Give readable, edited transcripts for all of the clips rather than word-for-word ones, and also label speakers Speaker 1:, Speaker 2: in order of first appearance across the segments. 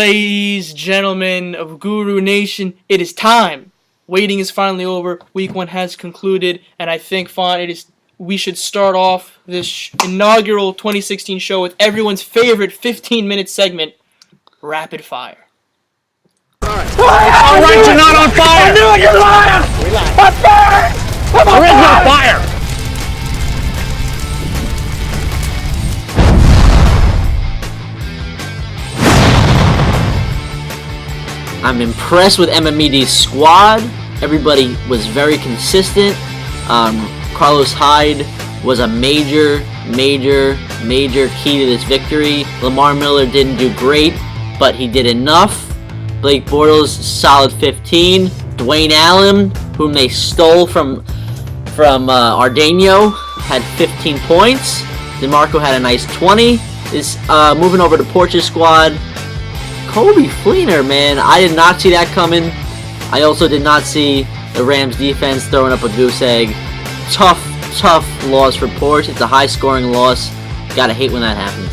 Speaker 1: Ladies, gentlemen of Guru Nation, it is time. Waiting is finally over. Week 1 has concluded, and I think, we should start off this inaugural 2016 show with everyone's favorite 15-minute segment, Rapid Fire.
Speaker 2: Our rights are not on fire!
Speaker 3: I knew it, you're lying! I'm fired!
Speaker 2: There is no fire!
Speaker 4: I'm impressed with MMED's squad. Everybody was very consistent. Carlos Hyde was a major key to this victory. Lamar Miller didn't do great, but he did enough. Blake Bortles, solid 15. Dwayne Allen, whom they stole from Ardenio, had 15 points. DeMarco had a nice 20. Moving over to Porch's squad, Coby Fleener, man, I did not see that coming. I also did not see the Rams defense throwing up a goose egg. Tough loss for Porch. It's a high-scoring loss. Gotta hate when that happens.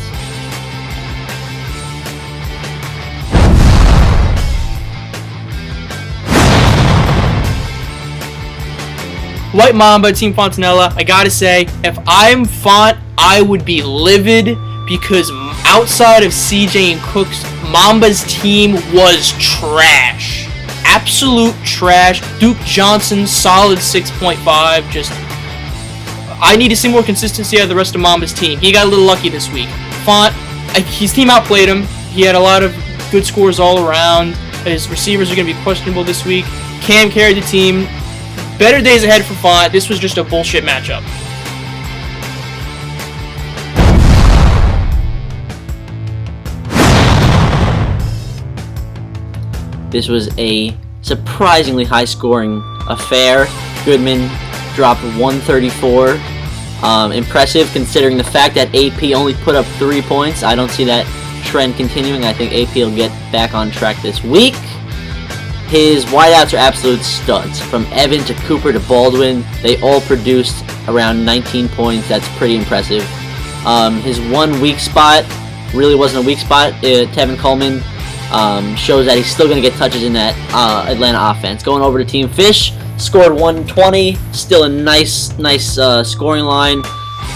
Speaker 1: White Mamba, Team Fontanella, I gotta say, if I'm Font, I would be livid because outside of CJ and Cooks, Mamba's team was trash. Absolute trash. Duke Johnson, solid 6.5. I need to see more consistency out of the rest of Mamba's team. He got a little lucky this week. Font, his team outplayed him. He had a lot of good scores all around. His receivers are going to be questionable this week. Cam carried the team. Better days ahead for Font. This was just a bullshit matchup.
Speaker 4: This was a surprisingly high-scoring affair. Goodman dropped 134. Impressive considering the fact that AP only put up 3 points. I don't see that trend continuing. I think AP will get back on track this week. His wideouts are absolute studs. From Evan to Cooper to Baldwin, they all produced around 19 points. That's pretty impressive. His one weak spot really wasn't a weak spot. Tevin Coleman shows that he's still going to get touches in that Atlanta offense. Going over to Team Fish, scored 120. Still a nice scoring line.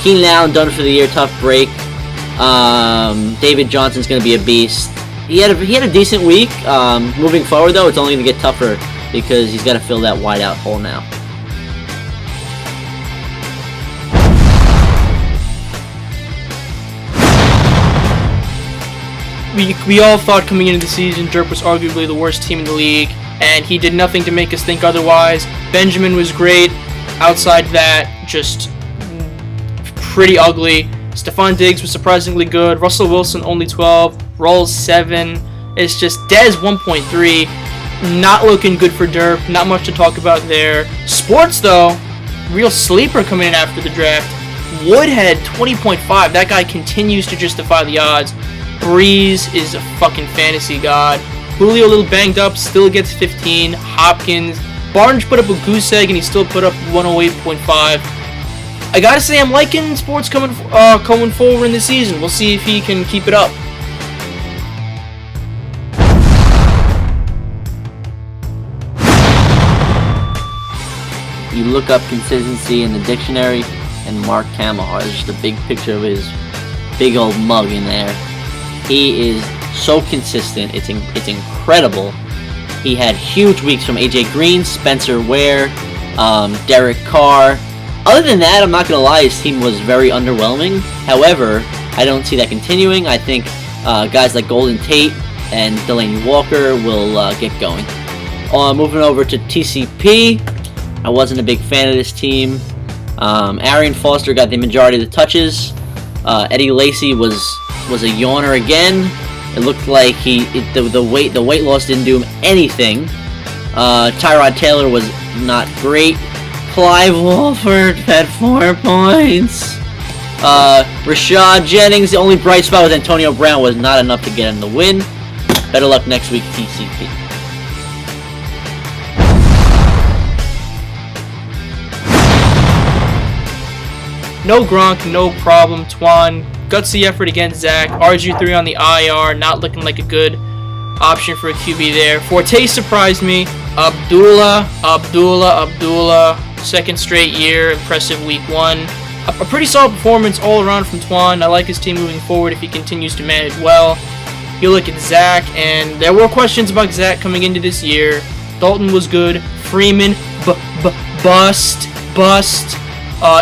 Speaker 4: Keenan Allen done for the year. Tough break. David Johnson's going to be a beast. He had a decent week. Moving forward, though, it's only going to get tougher because he's got to fill that wideout hole now.
Speaker 1: We all thought coming into the season Derp was arguably the worst team in the league, and he did nothing to make us think otherwise. Benjamin was great. Outside that, just pretty ugly. Stephon Diggs was surprisingly good. Russell Wilson only 12. Rawls 7. It's just Dez 1.3. Not looking good for Derp. Not much to talk about there. Sports, though, real sleeper coming in after the draft. Woodhead 20.5. That guy continues to just defy the odds. Breeze is a fucking fantasy god. Julio a little banged up, still gets 15. Hopkins. Barnes put up a goose egg and he still put up 108.5. I gotta say I'm liking Sports coming forward in the season. We'll see if he can keep it up.
Speaker 4: You look up consistency in the dictionary, and Mark Kamahar is just a big picture of his big old mug in there. He is so consistent. It's incredible. He had huge weeks from AJ Green, Spencer Ware, Derek Carr. Other than that, I'm not going to lie, his team was very underwhelming. However, I don't see that continuing. I think guys like Golden Tate and Delaney Walker will get going. Moving over to TCP, I wasn't a big fan of this team. Arian Foster got the majority of the touches. Eddie Lacy was a yawner again. It looked like the weight loss didn't do him anything. Tyrod Taylor was not great. Clive Wolford had 4 points. Rashad Jennings, the only bright spot was Antonio Brown, was not enough to get him the win. Better luck next week, TCP.
Speaker 1: No Gronk, no problem. Twan, gutsy effort against Zach. RG3 on the IR, not looking like a good option for a QB there. Forte surprised me. Abdullah. Second straight year, impressive week 1. A pretty solid performance all around from Twan. I like his team moving forward if he continues to manage well. You look at Zach, and there were questions about Zach coming into this year. Dalton was good. Freeman, bust.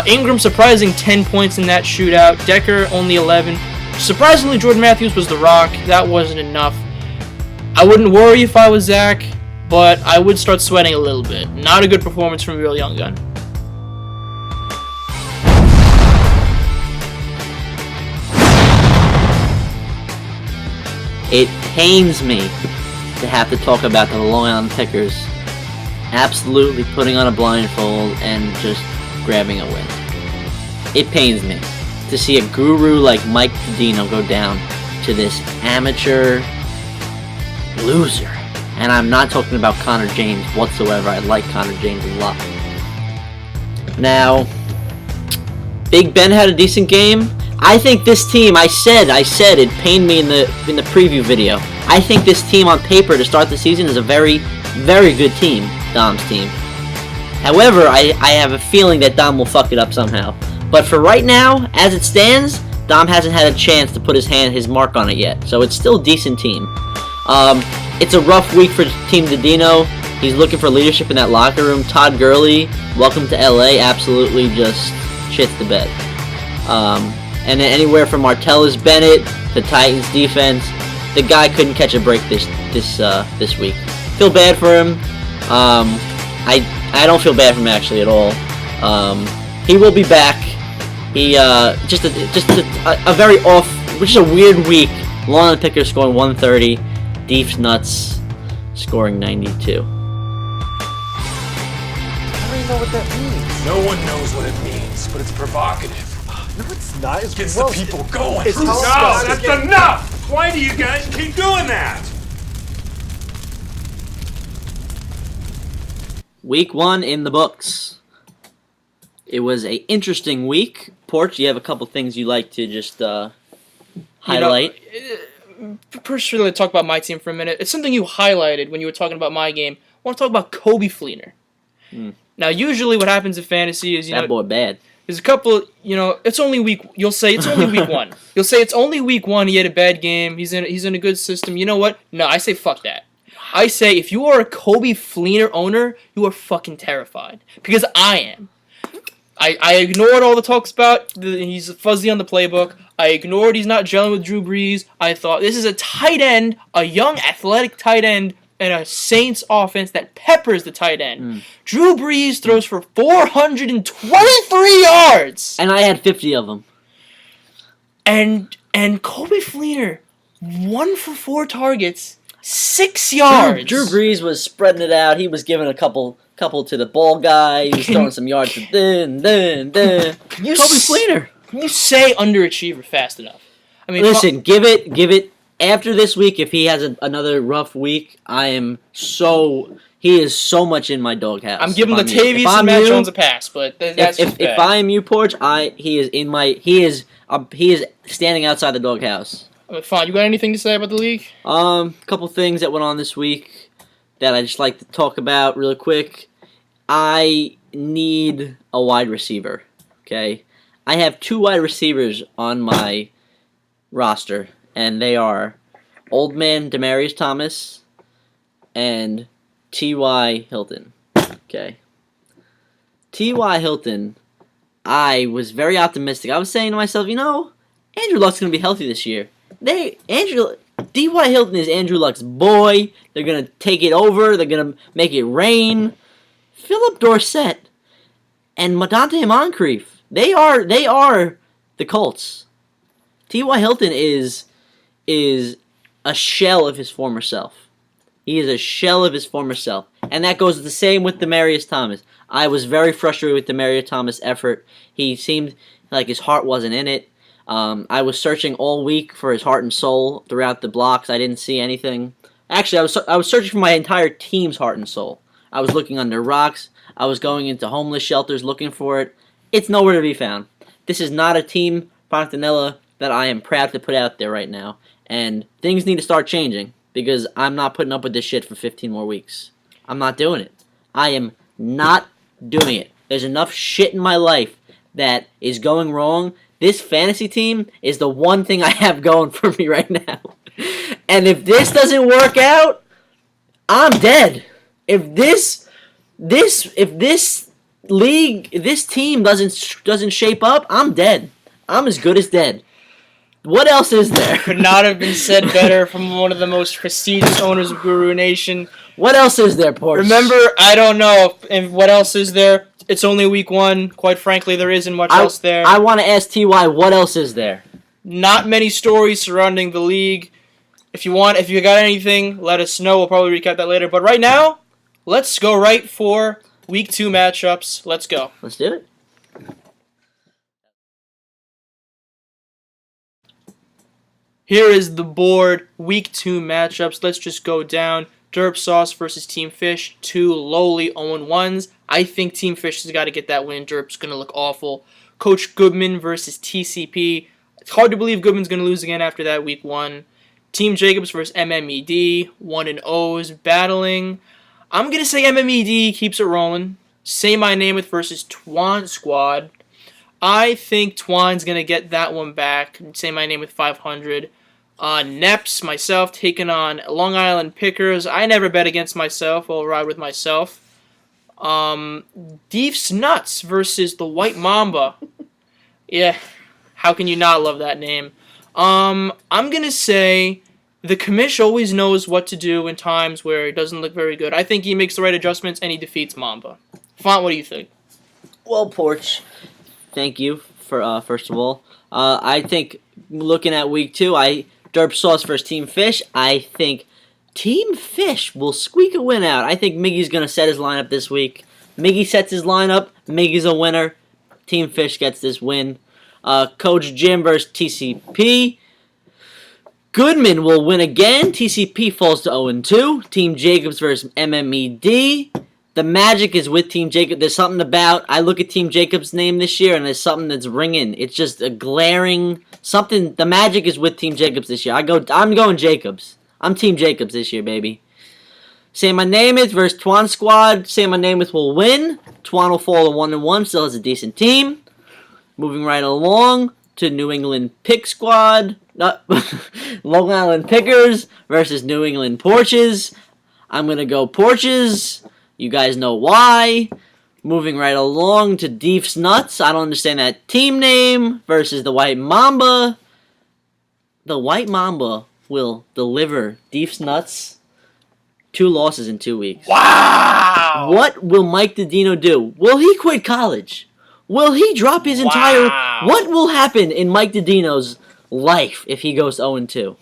Speaker 1: Ingram surprising 10 points in that shootout. Decker only 11. Surprisingly, Jordan Matthews was the rock. That wasn't enough. I wouldn't worry if I was Zach, but I would start sweating a little bit. Not a good performance from a real young gun.
Speaker 4: It pains me to have to talk about the Long Island Pickers absolutely putting on a blindfold and just grabbing a win. It pains me to see a guru like Mike Dino go down to this amateur loser. And I'm not talking about Connor James whatsoever. I like Connor James a lot. Now, Big Ben had a decent game. I think this team, I said it pained me in the preview video. I think this team on paper to start the season is a very, very good team, Dom's team. However, I have a feeling that Dom will fuck it up somehow. But for right now, as it stands, Dom hasn't had a chance to put his mark on it yet. So it's still a decent team. It's a rough week for Team Dino. He's looking for leadership in that locker room. Todd Gurley, welcome to LA, absolutely just shits the bed. And then anywhere from Martellus Bennett to Titans defense, the guy couldn't catch a break this week. Feel bad for him. I don't feel bad for him actually at all. He will be back. He just a very off, which is a weird week. Long Island Pickers scoring 130, Deef's Nuts scoring 92.
Speaker 5: I don't even know what that means.
Speaker 6: No one knows what it means, but it's provocative.
Speaker 5: No, it's not. It's
Speaker 6: Gets
Speaker 5: gross.
Speaker 6: the people going.
Speaker 5: It's
Speaker 6: No,
Speaker 5: disgusting.
Speaker 6: that's enough! Why do you guys keep doing that?
Speaker 4: Week 1 in the books. It was a interesting week. Porch, you have a couple things you like to just highlight?
Speaker 1: First, really talk about my team for a minute. It's something you highlighted when you were talking about my game. I want to talk about Kobe Fleener. Now, usually what happens in fantasy is,
Speaker 4: That boy bad.
Speaker 1: there's a couple, it's only week. You'll say it's only week 1. You'll say it's only week 1. He had a bad game. He's in a good system. You know what? No, I say fuck that. I say if you are a Kobe Fleener owner, you are fucking terrified because I am. I ignored all the talks about he's fuzzy on the playbook. I ignored he's not gelling with Drew Brees. I thought this is a tight end, a young athletic tight end, and a Saints offense that peppers the tight end. Drew Brees throws for 423 yards.
Speaker 4: And I had 50 of them.
Speaker 1: And Kobe Fleener, 1 for 4 targets, 6 yards.
Speaker 4: Drew Brees was spreading it out. He was giving a couple to the ball guy. He was throwing some yards to then. Kobe Fleener.
Speaker 1: Can you say underachiever fast enough? I mean,
Speaker 4: Listen, give it. After this week, if he has another rough week, he is so much in my doghouse.
Speaker 1: I'm giving Latavius and Matt Jones a pass, but that's
Speaker 4: if I am you, Porch, he is standing outside the doghouse.
Speaker 1: Fine. You got anything to say about the league?
Speaker 4: Couple things that went on this week that I just like to talk about really quick. I need a wide receiver. Okay, I have 2 wide receivers on my roster, and they are Old Man Demaryius Thomas and T.Y. Hilton. Okay, T.Y. Hilton. I was very optimistic. I was saying to myself, Andrew Luck's gonna be healthy this year. D.Y. Hilton is Andrew Luck's boy. They're going to take it over. They're going to make it rain. Philip Dorsett and Dante Moncrief, they are the Colts. T.Y. Hilton is a shell of his former self. He is a shell of his former self. And that goes the same with Demaryius Thomas. I was very frustrated with Demaryius Thomas' effort. He seemed like his heart wasn't in it. I was searching all week for his heart and soul throughout the blocks. I didn't see anything. Actually, I was searching for my entire team's heart and soul. I was looking under rocks. I was going into homeless shelters looking for it. It's nowhere to be found. This is not a team, Fontanella, that I am proud to put out there right now. And things need to start changing. because I'm not putting up with this shit for 15 more weeks. I'm not doing it. I am not doing it. There's enough shit in my life that is going wrong. This fantasy team is the one thing I have going for me right now. And if this doesn't work out, I'm dead. If this team doesn't shape up, I'm dead. I'm as good as dead. What else is there?
Speaker 1: Could not have been said better from one of the most prestigious owners of Guru Nation.
Speaker 4: What else is there, Porch?
Speaker 1: Remember, I don't know if what else is there. It's only week 1. Quite frankly, there isn't much else there.
Speaker 4: I want to ask TY, what else is there?
Speaker 1: Not many stories surrounding the league. If you got anything, let us know. We'll probably recap that later. But right now, let's go right for week 2 matchups. Let's go.
Speaker 4: Let's do it.
Speaker 1: Here is the board. Week 2 matchups. Let's just go down. Derp Sauce versus Team Fish. 2 lowly 0-1s. I think Team Fish has got to get that win. Derp's going to look awful. Coach Goodman versus TCP. It's hard to believe Goodman's going to lose again after that week 1. Team Jacobs versus MMED. 1-0s battling. I'm going to say MMED keeps it rolling. Say My Name It versus Twan Squad. I think Twan's going to get that one back. Say My Name with 500. Neps, myself, taking on Long Island Pickers. I never bet against myself. I'll ride with myself. Deef's Nuts versus the White Mamba. Yeah, how can you not love that name? I'm going to say the commish always knows what to do in times where it doesn't look very good. I think he makes the right adjustments and he defeats Mamba. Font, what do you think?
Speaker 4: Well, Porch, thank you for first of all. I think looking at week 2, Derp Sauce versus Team Fish. I think Team Fish will squeak a win out. I think Miggy's gonna set his lineup this week. Miggy sets his lineup. Miggy's a winner. Team Fish gets this win. Coach Jim versus TCP. Goodman will win again. TCP falls to 0-2. Team Jacobs versus MMED. The magic is with Team Jacob. There's something about, I look at Team Jacob's name this year and there's something that's ringing. It's just a glaring something. The magic is with Team Jacobs this year. I'm going Jacobs. I'm Team Jacobs this year, baby. Say My Name It versus Twan Squad. Say My Name It will win. Twan will fall to 1-1. Still has a decent team. Moving right along to New England Pick Squad. Long Island Pickers versus New England Porches. I'm going to go Porches. You guys know why. Moving right along to Deef's Nuts. I don't understand that team name. Versus the White Mamba. The White Mamba will deliver Deef's Nuts 2 losses in 2 weeks.
Speaker 1: Wow!
Speaker 4: What will Mike Didino do? Will he quit college? Will he drop his entire... What will happen in Mike Didino's life if he goes 0-2?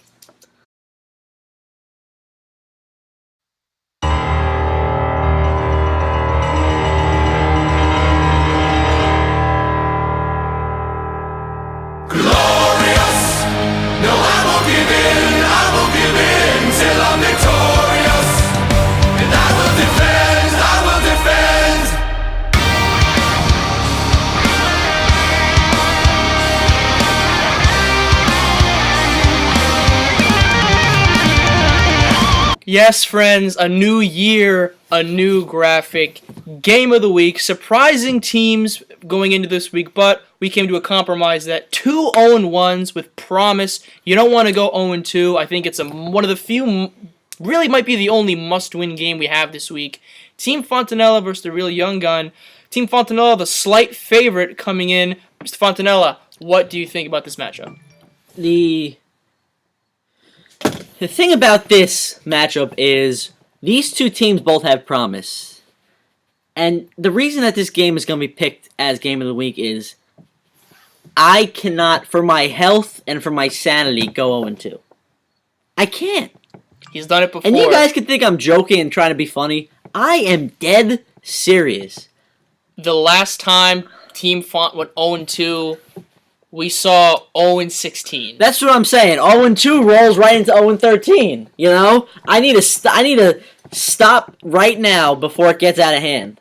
Speaker 1: Yes, friends, a new year, a new graphic. Game of the week. Surprising teams going into this week, but we came to a compromise that 2 0-1s with promise. You don't want to go 0-2. I think it's one of the few, really might be the only must-win game we have this week. Team Fontanella versus the real young gun. Team Fontanella, the slight favorite coming in. Mr. Fontanella, what do you think about this matchup?
Speaker 4: The thing about this matchup is these two teams both have promise. And the reason that this game is going to be picked as game of the week is I cannot, for my health and for my sanity, go 0-2. I can't.
Speaker 1: He's done it before.
Speaker 4: And you guys can think I'm joking and trying to be funny. I am dead serious.
Speaker 1: The last time Team Font went 0-2, we saw 0-16.
Speaker 4: That's what I'm saying. 0-2 rolls right into 0-13. You know, I need to stop right now before it gets out of hand.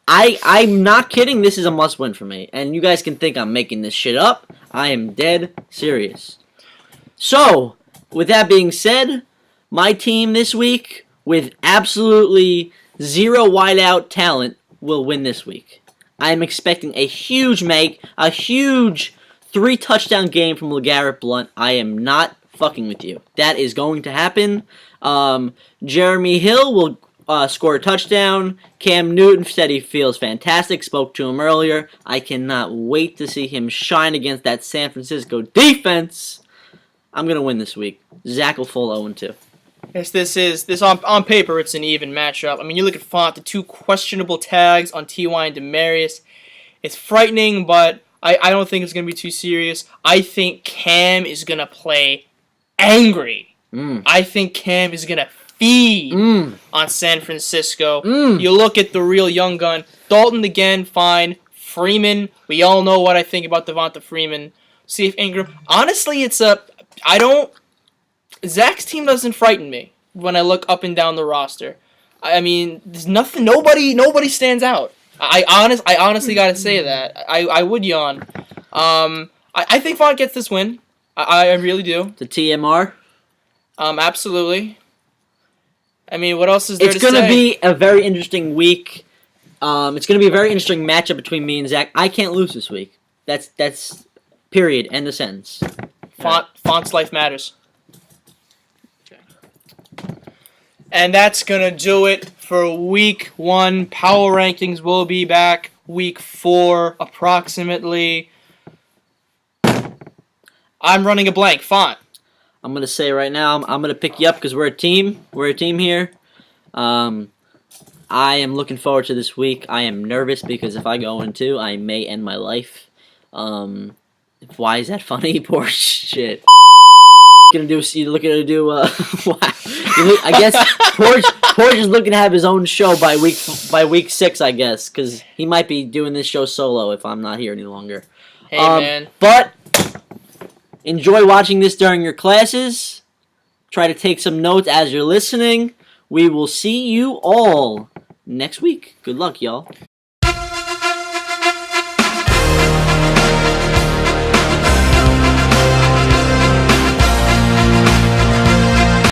Speaker 4: I'm not kidding. This is a must-win for me, and you guys can think I'm making this shit up. I am dead serious. So, with that being said, My team this week, with absolutely zero wideout talent, will win this week. I am expecting a huge 3-touchdown game from LeGarrette Blount. I am not fucking with you. That is going to happen. Jeremy Hill will score a touchdown. Cam Newton said he feels fantastic. Spoke to him earlier. I cannot wait to see him shine against that San Francisco defense. I'm going to win this week. Zach will fall 0-2.
Speaker 1: Yes, this on paper, it's an even matchup. I mean, you look at Font, the two questionable tags on T.Y. and Demarius. It's frightening, but I don't think it's going to be too serious. I think Cam is going to play angry. I think Cam is going to feed on San Francisco. You look at the real young gun. Dalton, again, fine. Freeman, we all know what I think about Devonta Freeman. See if Ingram. Honestly, Zach's team doesn't frighten me when I look up and down the roster. I mean, there's nothing. Nobody stands out. I honestly gotta say that. I would yawn. I think Font gets this win. I really do.
Speaker 4: The TMR.
Speaker 1: Absolutely. I mean, what else is there
Speaker 4: It's
Speaker 1: to say?
Speaker 4: going to be a very interesting week. It's going to be a very interesting matchup between me and Zach. I can't lose this week. That's period. End of sentence.
Speaker 1: Font's life matters. And that's going to do it for Week 1. Power Rankings will be back Week 4, approximately. I'm running a blank. Font.
Speaker 4: I'm going to say right now, I'm going to pick you up because we're a team. We're a team here. I am looking forward to this week. I am nervous because if I go in 2, I may end my life. Why is that funny? Poor shit. I guess Porge is looking to have his own show by week 6, I guess, because he might be doing this show solo if I'm not here any longer.
Speaker 1: Hey, man.
Speaker 4: But enjoy watching this during your classes. Try to take some notes as you're listening. We will see you all next week. Good luck, y'all.